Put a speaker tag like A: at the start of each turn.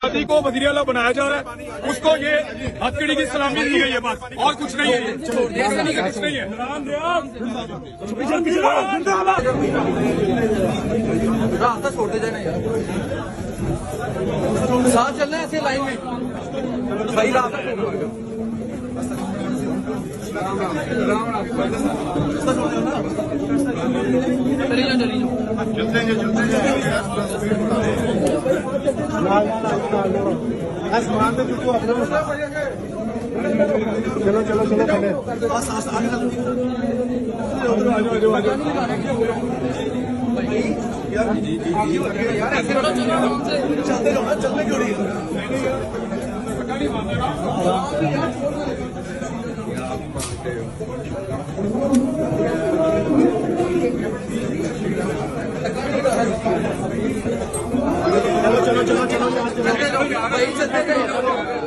A: नदी को बदरियाला बनाया जा रहा है, उसको ये हथकड़ी की सलामी दी गई है, बस और कुछ नहीं है, कुछ नहीं है।
B: रास्ता छोड़ते जाना यार, साथ चलना है ऐसे लाइन में, सही रास्ता छोड़ दो।
C: चलो चलो चलो खड़े
B: चलते रहो ना, चलने क्यों नहीं
C: चलो चलो चलो चलो
B: चलते